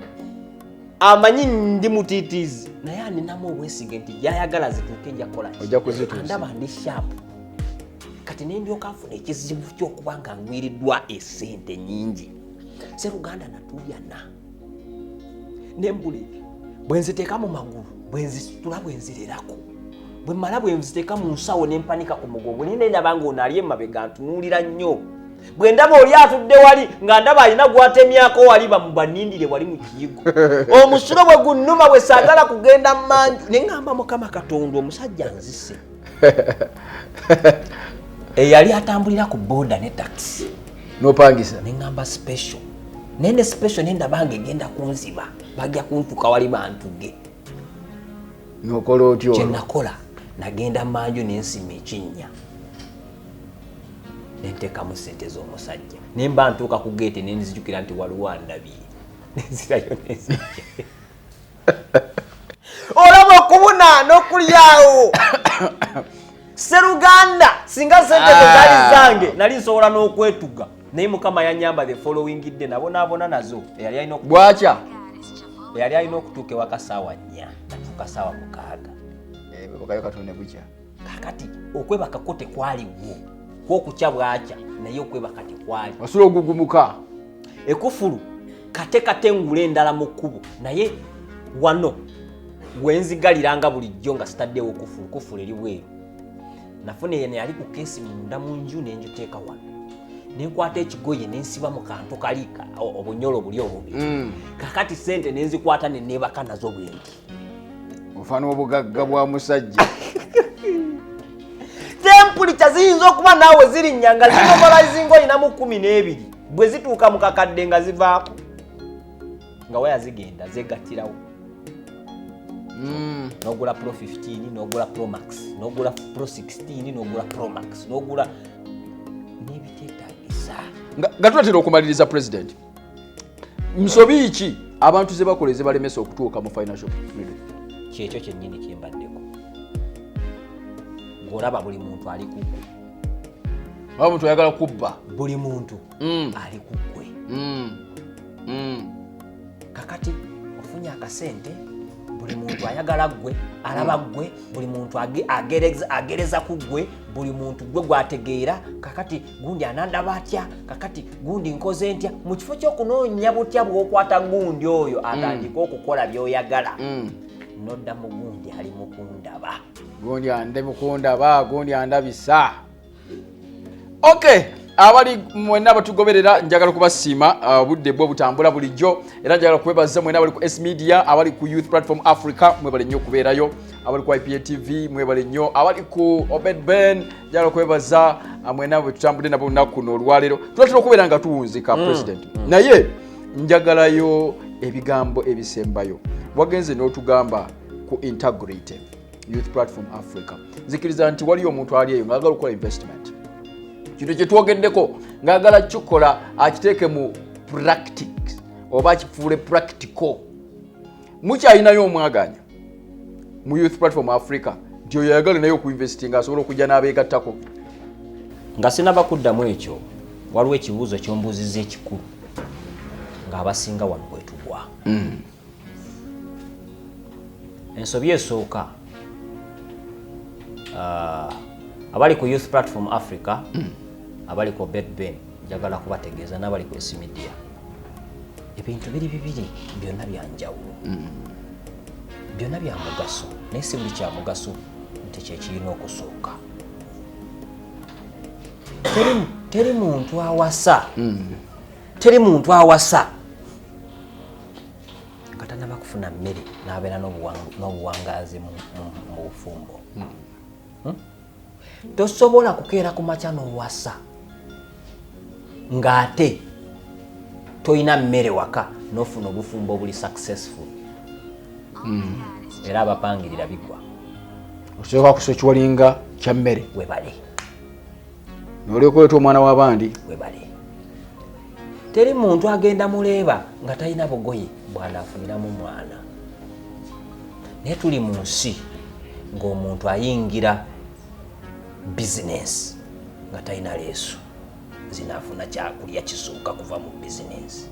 amanyi ndi mutiitiizi naye aninamu obwesige nti gyayagala zituuke jakola ojja kuzituusa ndaba ndi shaapu kati nendyoka nfuna ekizibu ky'okuba nga ngwiriddwa essente nyingi Sseruganda natuuyana nembuli bwe nziteeka mu magulu bwe nzisitula bwe nzirerako bwe mmala bwe nziteeka mu nsawo ne mpanika ku mugongo ninde ndaba ng'ono ali emabega ntunuulira nnyo bwe ndaba oli atudde wali nga ndaba alina gwatemyako wali bamubanindire wali mu kiyigo omusulo bwe gunnuma bwe saagala kugenda mu manju ne ŋŋamba Mukama Katonda omusajja nzise eyali atambulira ku booda ne taxi n'opangisa ne ŋŋamba special nene special ne ndaba ng'egenda kunziba bajja kuntuuka wali bantuge n'okola otyo kye nakola nagenda mu manju ne nsima ekinnya nentekamu ssente z'omusajja ne mba ntuuka ku geete ne nzijukira nti waliwo andabye nenzirayo nezijja olaba okubunaana okulyawo Sseruganda singa ssente zezaali zange nali nsobola n'okwetuga naye Mukama yanyamba the following day nabonaabona nazo eyali alina okutuuka ewaka saawa 4 natuuka saawa 6 bakayo Katonda bukya kakati okwebakako tekwaliwo kwokukya bwakya naye okwebaka tekwali wasula ogugumuka ekufulu kate ngula endala mu kkubo naye wano wenzigaliranga bulijjo nga sitaddewo kufulu eri bweru nafuna yene ali ku keesi munda mu nju nenjiteeka wano nenkwata ekigoye nensiba mu kantu kalika obunyolo buli obubi kakati ssente nenzikwata neneebaka nazo bwendi ofaana obugagga bwa musajja tempulita ziyinza okuba naawe zirinnya nga zinomola zinga olinamu 12 bwe zituuka mu kakadde nga zivaako nga waya zigenda zegattirawo n'ogula Pro 15 n'ogula Pro Max n'ogula Pro 16 n'ogula Pro Max n'ogula n'ebiteetaagisa nga tulatera okumaliriza president nsobi ki abantu ze bakola ze balemesa okutuuka mu financial freedom kyekyo kyennyini kyembaddeko ng'olaba buli muntu ali kugwe aba muntu ayagala kubba buli muntu ali kugwe kakati ofunye akasente buli muntu ayagala gwe alaba gwe buli muntu agereza ku gwe buli muntu gwe gwategeera kakati gundi anandaba atya kakati gundi nkoze ntya mu kifo ky'okunoonya butya bw'okwata gundi oyo atandika okukola by'oyagala nodda mu gundi ali mukundaba gundi ande mukundaba gundi andabisa okay abali mwena batugoberera njagala kubasiima budde bwo butambula bulijjo era njagala kwebaza mwena abali ku S Media abali ku Youth Platform Africa mwebale nnyo kubeerayo abali ku IPA TV mwebale nnyo abali ku Obed Ben njagala kwebaza mwena bwe tutambudde nabo lunaku no olwaleero tulatera okubeera nga tuwunzika president naye njagalayo ebigambo ebisembayo wagenze n'otugamba ku Integrative Youth Platform Africa zikiriza nti waliyo omuntu ali eyo ng'agala okukola investment kintu kye twogeddeko ng'agala kikola akiteeke mu practice oba akifuule practical mukyalinayo omwaganya mu Youth Platform Africa nti oyo yagala naye okuinvestinga asobola okujja n'abeegattako nga sinaba kuddamu ekyo waliwo ekibuuzo ky'ombuuzizza ekikulu ng'abasinga wano bwetugwa ensobi esooka abali ku Youth Platform Africa abali ku Obed Ben njagala kubategeeza n'abali ku S Media ebintu biri bibiri byonna byanjawulo byonna bya mugaso naye si buli kya mugaso nti kyekirina okusooka teri muntu awasa nga tanaba kufuna mmere n'abeera n'obuwangaazi mu bufumbo tosobola kukeera ku makya n'owasa ng'ate toyina mmere waka n'ofuna obufumbo obuli successful era abapangirira bigwa osooka kusokiwalinga kya mmere webale n'olyokoleeta omwana w'abandi webale teri muntu agenda muleeba nga talina bugoye bwanaafuniramu mwana naye tuli mu nsi ng'omuntu ayingira business nga talina leesu zinaafuna kyakulya kisooka kuva mu bizinensi.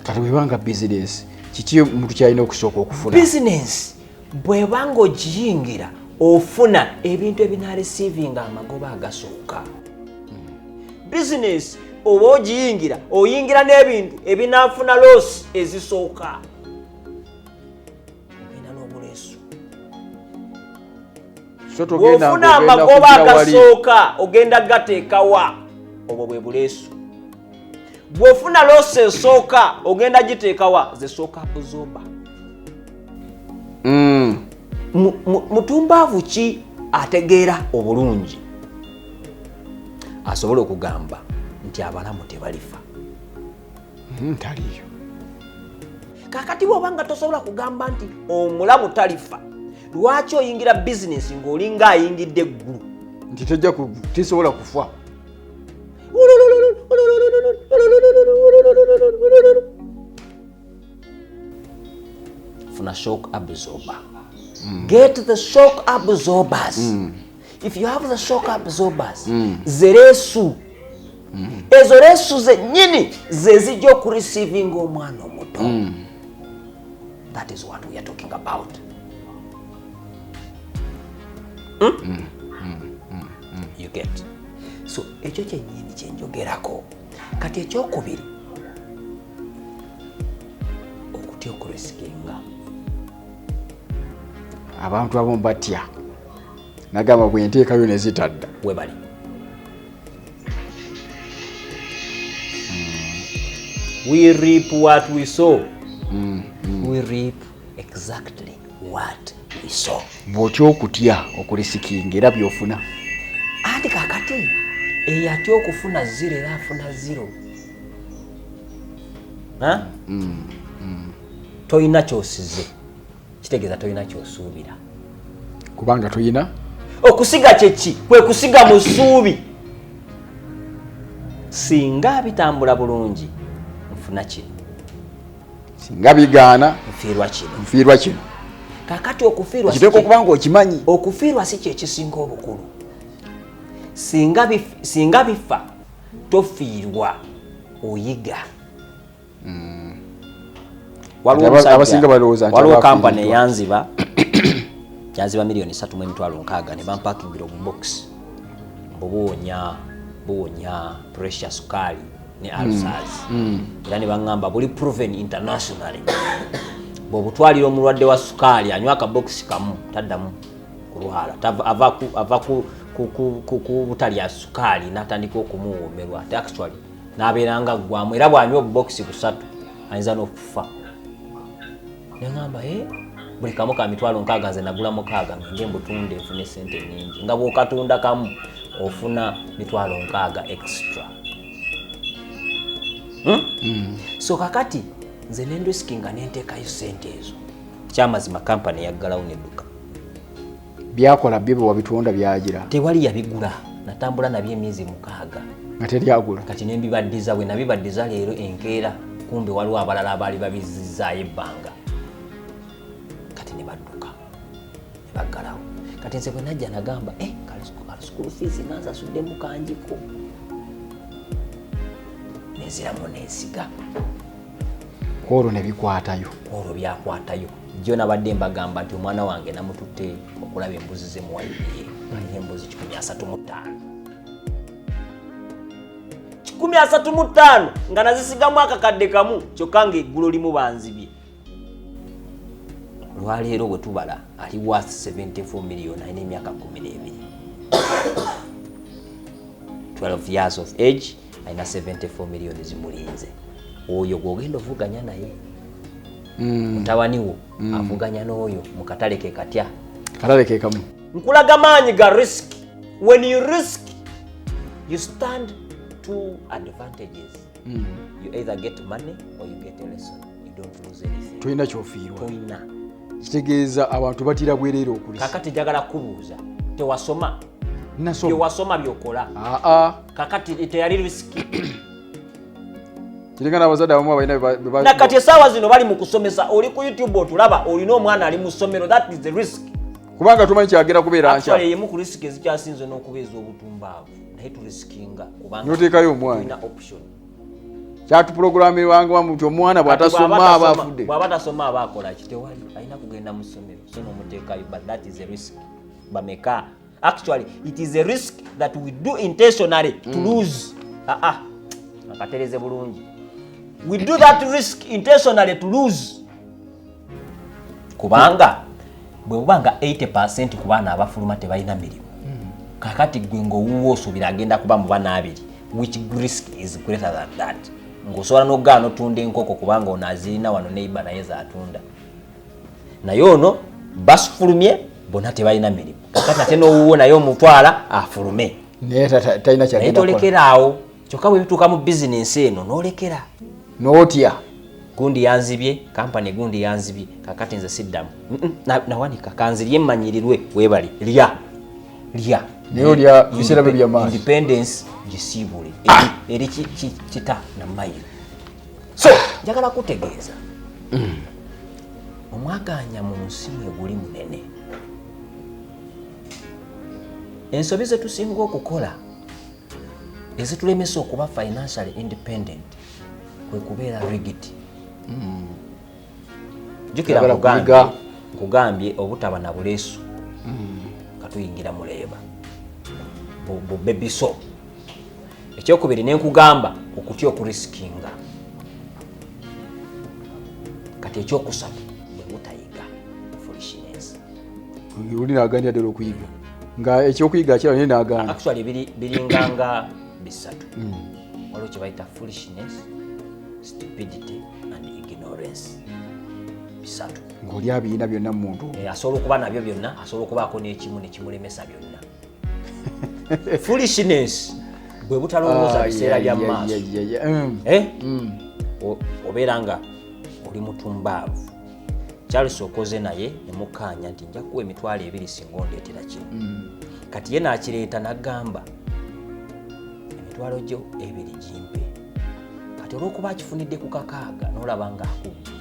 Kati bwebanga bizinensi kiki omuntu kyalina okusooka okufuna? Bizinensi bwebanga ogiyingira ofuna ebintu ebinaaresiivinga amagoba agasooka. Bizinensi oba ogiyingira oyingira n'ebintu ebinaafuna loosi ezisooka. Ogenda n'obuleesu. Bw'ofuna amagoba agasooka ogenda gateekawa, obwo bwe buleesu. Bw'ofuna loosi esooka ogenda giteekawa, zesooka absorber. Mutumbaavu ki ategeera obulungi asobola okugamba nti abalamu tebalifa? Taliyo. Kakati bw'obanga tosobola kugamba nti omulamu talifa, lwaki oyingira bizinensi ng'olinga ayingidde eggulu? Nti tisobola kufa. Funa shock absorber. Get the shock absorbers. If you have the shock absorbers, zeresu. Ezo leesu zennyini ze zijja okureceiving omwana omuto. That is what we are talking about. You get? So ekyo kyennyini kyenjogerako. Kati ekyokubiri okutya okurisikinga. Abantu abamu batya. Nagamba bwe nteekayo ne zitadda. Webali. We reap what we sow. We reap exactly what we sow. Bw'otya okutya okulisikinga era by'ofuna. Ati kakati eyatya okufuna 0 era afuna 0. Toyina kyosize. Kitegeeza toyina kyosuubira. Kubanga toyina? Okusiga kyeki? Kwe kusiga mu ssuubi. Singa bitambula bulungi nfuna kino. Singa bigaana nfiirwa kino. Kakati okufiirwa kiteeko kubanga okimanyi. Okufiirwa si kyekisinga obukulu. Singa bifa tofiirwa, oyiga. Abasinga balowooza nti waliwo kampani eyanziba milioni 3.6 ne bampakingira obubox buwonya pressure sukali ne ulcers. Era ne baŋŋamba buli proven internationally bw'obutwalira omulwadde wa sukali anywa akabox kamu taddamu kulwala, ava ku butalya sukali n'atandika okumuwoomerwa ate actually n'abeeranga ggwamu, era bw'anywa obubox busatu ayinza n'okufa. Neŋŋamba buli kamu ka 6,000 nze nagula 6 ngende mbutunde nfune sente nnyingi. Nga bw'okatunda kamu ofuna 6,000 extra. So kakati nze nendisikinga nenteekayo sente ezo. Kyamazima kampani yaggalawo n'edduka. Byakola byo bwe wabitunda byagira. Tewali yabigula. Natambula nabyo emyezi 6. Nga teryagula. Kati nembibaddiza bwe nabibaddiza leero enkeera kumbe waliwo abalala abaali babizizaayo ebbanga. Kati ne badduka. Ne baggalawo. Kati nze bwe najja nagamba kale school fees nansasudde mu kanjiko. Neziramu n'ensiga. Olwo ne bikwatayo. Olwo byakwatayo. Jjo nabadde mbagamba nti omwana wange namututte okulaba embuzi ze muwayiye. Alina embuzi 135. 135 nga nazisigamu akakadde kamu kyokka ng'eggulo limu banzibye. Lwaleero bwe tubala ali worth 74 million alina emyaka 12. 12 years of age alina 74 million zimulinze. Oyo gw'ogenda ovuganya naye. Mutabani wo avuganya n'oyo mu katale ke katya. Katale ke kamu. Nkulaga maanyi ga risk. When you risk, you stand two advantages. You either get money or you get a lesson. You don't lose anything. Toyina kyofiirwa. Toyina. Kitegeeza abantu batira bwereere okulisa. Kakati njagala kubuuza. Tewasoma? Nasoma. Tewasoma byokola? Kakati teyali risk. Kirengana abazadde abamu abalina nakati essaawa zino bali mu kusomesa, oli ku YouTube otulaba olina omwana ali mu ssomero. That is the risk. kubanga tumanyi kyagera kubeera nkya actually yemu ku risk ezikyasinze n'okubeeza obutumbaavu naye turiskinga kubanga noteekayo omwana tulina option kyatuprogramirwanga nti omwana bw'atasoma aba afudde bw'aba tasoma aba akola ki tewali alina kugenda mu ssomero so n'omuteekayo but that is a risk bameka actually it is a risk that we do intentionally to lose akatereze bulungi we do that risk intentionally to lose kubanga bwe bubanga 80% ku baana abafuluma tebalina mirimu kakati gwe ng'owuwo osuubira agenda kuba mu bana abiri which risk is greater than that ng'osobola n'ogaana otunda enkoko kubanga ono azirina wano neiba naye zaatunda naye ono basifulumye bonna tebalina mirimu kakati ate n'owuwo naye omutwala afulume naye talina kyagenda naye tolekeraawo kyokka bwe bituuka mu bizinensi eno n'olekera n'otya gundi yanzibye kampani gundi yanzibye kakati nze siddamu nawanika kanzirye mmanyirirwe webali lya naye olya biseera bye byamaaso independence gisiibule eri kita namayiro so njagala kutegeeza omwaganya mu nsi mwe guli munene ensobi ze tusinga okukola ezitulemesa okuba financially independent kwe kubeera rigid jukira nkugambye obutaba na buleesu katuyingira mu leeba bubebiso ekyokubiri nenkugamba okutya okuriskinga kati ekyokusatu bwe mutayiga foolishness oli naaganya ddala okuyiga nga ekyokuyiga kirala naye naagana actually biringanga bisatu waliwo kye bayita foolishness stupidity and ignorance bisatu ng'oli abiina byonna mu muntu asobola okuba nabyo byonna asobola okubaako n'ekimu nekimulemesa byonna foolishness bwe butalowooza biseera bya maaso obeera nga oli mutumbaavu Charles okoze naye nemukkaanya nti nja kuwa emitwalo 2 singa ondeetera kino kati ye n'akireeta n'agamba emitwalo gyo 2 gimpe kati olw'okuba akifunidde ku kakaaga n'olaba ng'akubye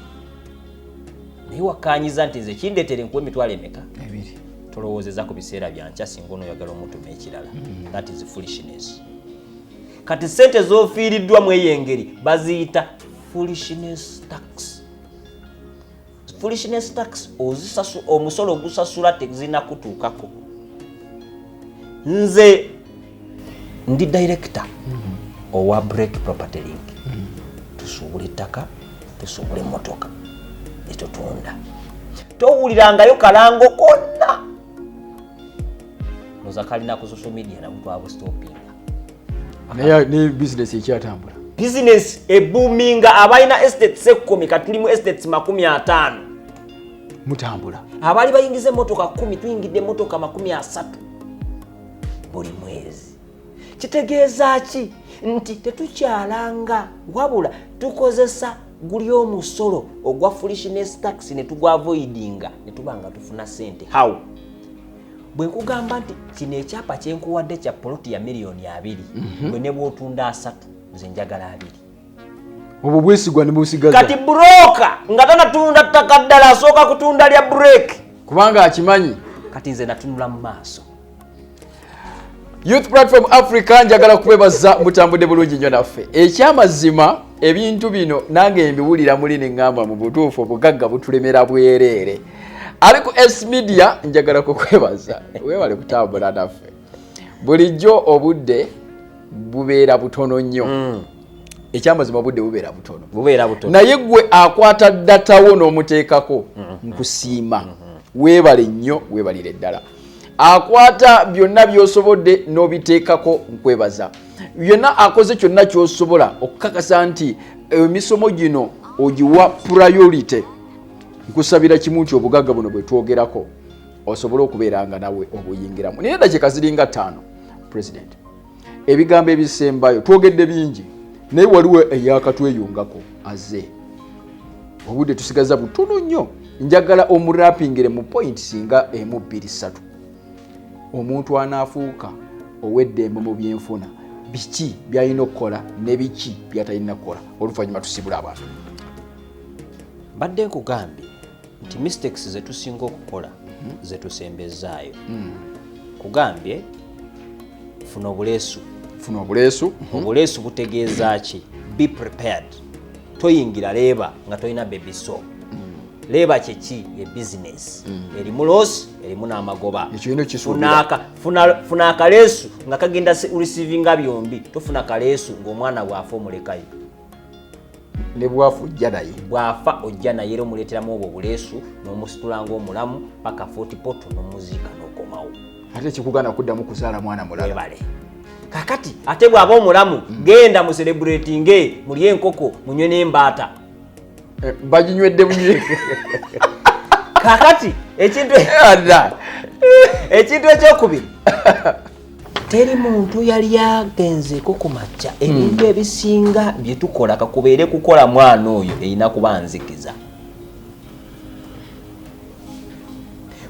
naye wakkaanyiza nti nze kindeetere nkuwa emitwalo emeka 2 tolowoozeza ku biseera byankya singa onoyagala omutuma ekirala that is foolishness kati sente z'ofiiriddwa mu eyo engeri baziyita foolishness tax foolishness tax omusolo ogusasula tezinakutuukako nze ndi director owa break property link tusuubula ettaka tusuubula emmotoka netutunda towulirangayo kalango konna noza kalina ku social media nabutwabwe stoppinga naye ne business ekyatambula business eboominga abalina estates 10 katulimu estates 50 mutambula abali bayingiza emmotoka 10 tuyingidde emmotoka 30 buli mwezi kitegeeza ki nti tetukyalanga wabula tukozesa guli omusolo ogwa foolishness tax ne tugwavoidinga ne tubanga tufuna sente how bwe nkugamba nti kino ekyapa kyenkuwadde kya poloti ya miliyoni 2 bwe ne bwotunda 3 nze njagala 2 obwo bwesigwa ne busigaza kati broka nga tanatunda ttaka ddala asooka kutunda lya break kubanga akimanyi kati nze natunula mu maaso Youth Platform Africa njagala kubebaza mutambudde bulungi nnyo naffe ekyamazima ebintu bino nange mbiwulira muli ne ngamba mu butuufu obugagga butulemera bwereere ariko S Media njagala kukwebaza weewale kutambula naffe bulijjo obudde bubeera butono nnyo ekyamazima obudde bubeera butono naye gwe akwata ddatawo n'omuteekako nkusiima weebale nnyo weebalire ddala akwata byonna byosobodde n'obiteekako nkwebaza byonna akoze kyonna kyosobola okukakasa nti emisomo gino ogiwa priority nkusabira kimu nti obugagga buno bwe twogerako osobole okubeeranga nawe obuyingiramu naye dakiika ziringa 5 president ebigambo ebisembayo twogedde bingi naye waliwo eyakatweyungako aze obudde tusigaza butono nnyo njagala omurapingire mu point singa 1-2-3 omuntu anaafuuka ow'eddembe mu byenfuna biki byalina okukola ne biki byatalina kukola oluvannyuma tusibula abantu badde nkugambye nti mistakes ze tusinga okukola zetusembezaayo kugambye funa obuleesu obuleesu butegeeza ki be prepared toyingira leeba nga tolina bebiso leeba kyeki ye business erimu loss erimu n'amagoba funa akaleesu nga kagenda receivinga byombi tofuna kaleesu ng'omwana bwafa omulekayo ne bwafa ojja naye era omuleeteramu obwo buleesu n'omusitula ng'omulamu paka 40 poto n'omuziika n'okomawo ate kikugana kuddamu kuzaala mwana mulala bale kakati ate bw'aba omulamu genda mu celebrating mulye enkoko munywe n'embaata baginywedde bunywe kakati ekintu ekyokubiri teri muntu yali agenzeko ku makya ebintu ebisinga bye tukola kakubeere kukola mwana oyo erina kuba nzikiza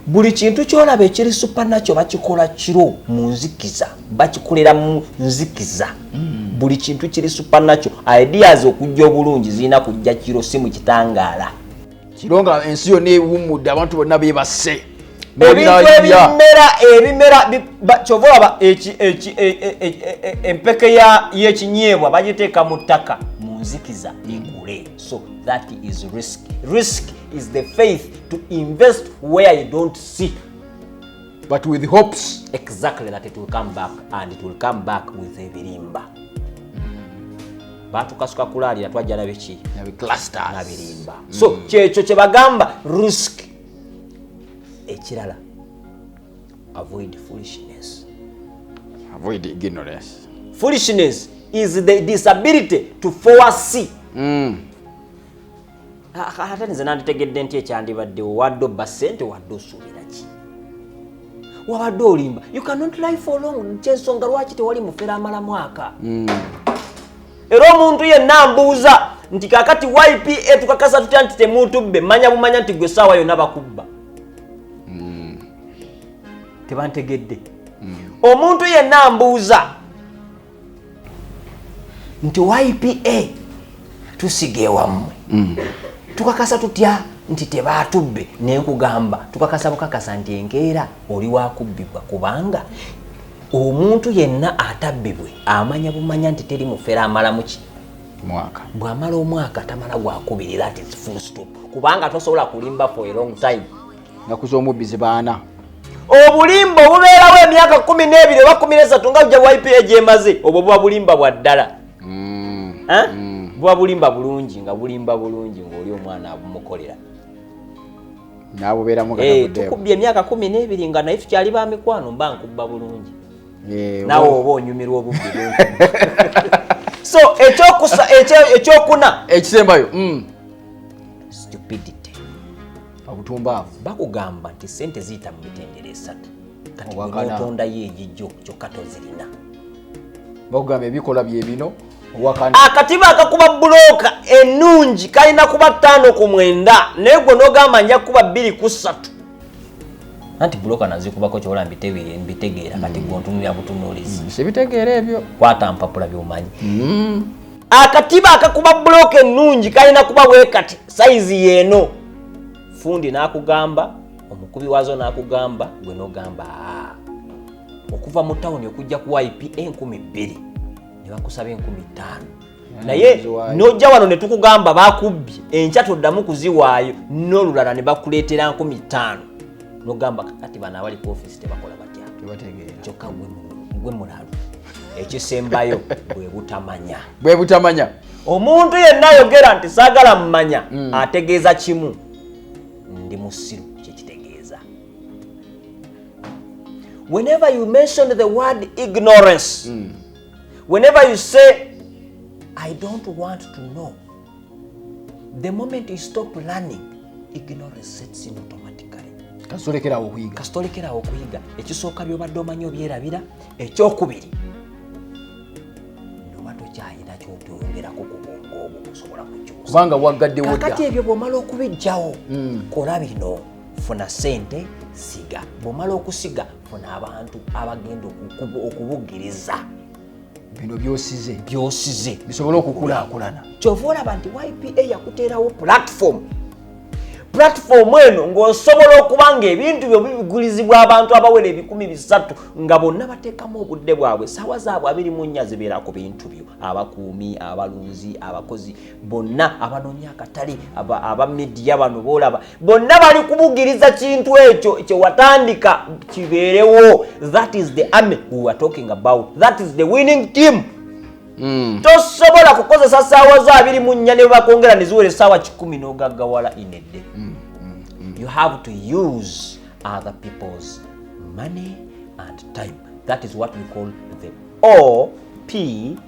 buli kintu kyolaba ekiri supernatural bakikola kiro mu nzikiza bakikolera mu nzikiza buli kintu kiri supernatural ideas okujja obulungi zirina kujja kiro si mu kitangaala kiro nga ensi yonna ewummudde abantu bonna beebase ebintu ebimera kyova olaba empeke y'ekinyeebwa bagiteeka mu ttaka mu nzikiza ekule so that is risk is the faith to invest where you don't see but with hopes exactly that it will come back and it will come back with ebirimba batukasuka kulaalira twajja nabeki nabirimba so kyekyo kye bagamba risk ekirala avoid foolishness avoid ignorance foolishness is the disability to foresee ate nze nanditegedde nti ekyandibaddewo wadde obba ssente wadde osuubira ki wabadde olimba you cannot lie for long kyensonga lwaki tewali mufera amala mwaka era omuntu yenna mbuuza nti kakati YPA tukakasa tutya nti temutubbe manya bumanya nti gwe saawa yonna bakubba tebantegedde omuntu yenna mbuuza nti YPA tusige wammwe tukakasa tutya nti tebatubbe nenkugamba tukakasa bukakasa nti enkeera oli wakubbibwa kubanga omuntu yenna atabbibwe amanya bumanya nti teri mufera amalamu ki mwaka bw'amala omwaka tamala gwakubirira ati full stop kubanga tosobola kulimba for a long time nakuza omubbizi baana obulimba obubeerawo emyaka 12 oba 13 nga bujja YPA gyemaze obwo buba bulimba bwa ddala buba bulimba bulungi nga bulimba bulungi ng'oli omwana abumukolera nabubeeramu tukubbye emyaka 12 nga naye tukyali ba mikwano mba nkubba bulungi nawe oba onyumirwa obubbi so ekyokuna ekisembayo stupidity obutumbaavu bakugamba nti sente ziyita mu mitendera esatu kati bwenotondayo egijjo kyokka tozirina bakugamba ebikola bye bino akatiba akakuba bulooka ennungi kalina kuba 5-9 naye gwe n'ogamba nja kuba 2-3 anti bulooka nazikubako kyobola mbitegeera kati gwentunulira butunuulizi sibitegeera ebyo kwata mpapula by'omanyi akatiba akakuba bulooka ennungi kalina kuba bwe kati sayizi yeeno fundi n'akugamba omukubi wazo n'akugamba gwe n'ogamba okuva mu tawuni okujja ku YPA 2,000 ne bakusaba 5,000 naye n'ojja wano ne tukugamba bakubbye enkya toddamu kuziwaayo n'olulala ne bakuleetera 5,000 n'ogamba kati bano abali ku office tebakola batya kyokka gwe mulalu ekisembayo bwe butamanya omuntu yenna ayogera nti saagala mmanya ategeeza kimu ndi musiru kyekitegeeza whenever you mention the word ignorance whenever you say I don't want to know, the moment you stop learning, ignorance sets in automatically. Kasitolekerawo okuyiga ekisooka byobadde omanyi obyerabira ekyokubiri noba tokyayina kyotoyongerako ku bwongo obwo kusobola kukyusa kubanga waggaddewo dda kakati ebyo bw'omala okubijjawo kola bino funa sente siga bw'omala okusiga funa abantu abagenda okubugiriza bino byosize bisobole okukulaakulana kyova olaba nti YPA yakuteerawo platform platform eno ng'osobola okuba ng'ebintu byo bigulizibwa abantu abawera 300 nga bonna bateekamu obudde bwabwe ssaawa zaabwe 24 zibeera ku bintu byo abakuumi abalunzi abakozi bonna abanoonya akatale aba media bano boolaba bonna bali kubugiriza kintu ekyo kye watandika kibeerewo. That is the army we were talking about. That is the winning team. Tosobola kukozesa ssaawa za 24 ne bakongera ne ziwera essaawa 10 n'ogaggawala in a day. You have to use other people's money and time. That is what we call the OPTM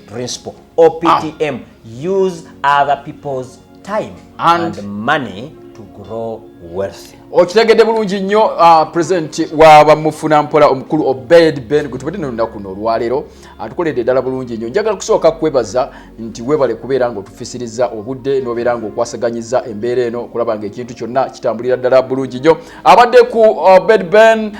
principle. OPTM. Use other people's time and money to grow wealth. Okitegedde bulungi nnyo president wa bamufuna mpola omukulu Obed Ben gutubadde n'olunaku olwaleero atukoledde ddala bulungi nnyo. Njagala kusooka kwebaza nti weebale kubeera ng'otufisiriza obudde n'obeera ng'okwasaganyiza embeera eno okulaba ng'ekintu kyonna kitambulira ddala bulungi nnyo. Abadde ku Obed Ben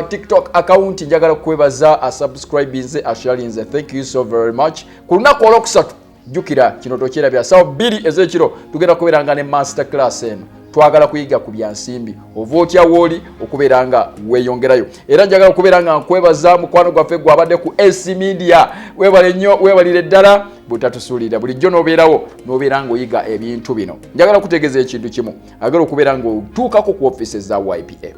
TikTok account njagala kwebaza subscribinze asharinze. Thank you so very much. Ku lunaku olwokusatu jjukira kino tokyerabya ssaawa 2 ez'ekiro tugenda kubeera nga ne master class eno. Twagala kuyiga ku byansimbi ova otya wooli okubeera nga weeyongerayo. Era njagala okubeera nga nkwebaza mukwano gwaffe gwabadde ku AC Media. Weebale nnyo, weebalire ddala butatusuulira bulijjo n'obeerawo n'obeera ng'oyiga ebintu bino. Njagala kutegeeza ekintu kimu, agala okubeera ng'otuukako ku office za YPA.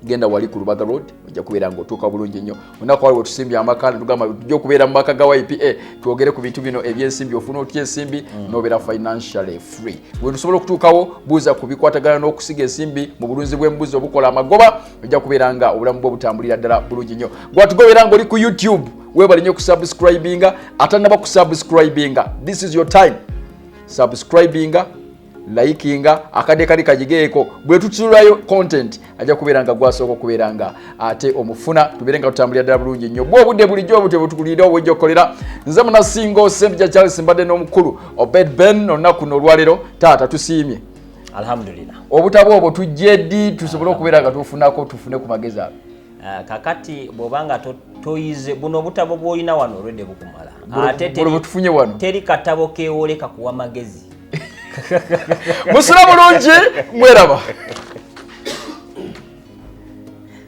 Genda wali ku Lubaga Road ojja kubeera ng'otuuka bulungi nnyo. Olunaku wali wetusimbye amaka ne tugamba tujja okubeera mu maka ga YPA twogere ku bintu bino eby'ensimbi ofuna otya ensimbi n'obeera financially free. Bwe tusobola okutuukawo buuza ku bikwatagana n'okusiga ensimbi mu bulunzi bw'embuzi obukola amagoba ojja kubeera nga obulamu bwo butambulira ddala bulungi nnyo. Gwatugobeera ng'oli ku YouTube weebale nnyo kusubscribinga atannaba kusubscribinga. This is your time. Subscribinga likinga akade kali kajigeeko bwe tutulayo content ajja kubeera nga gwasooka okubeera nga ate omufuna tubeere nga tutambulira ddala bulungi nnyo. Bwe obudde bulijjo obute butukulira obwejja okukolera nze munasingo Ssempija Charles mbadde n'omukulu Obed Ben olunaku n'olwaleero taata tusiimye alhamdulillah. Obutabo obwo tujje ddi tusobole okubeera nga tufunako tufune ku magezi ago. Kakati bw'obanga toyize buno obutabo bw'olina wano olwedde bukumala ate tufunye wano teri katabo keewoleka kuwa magezi. Musula bulungi mweraba.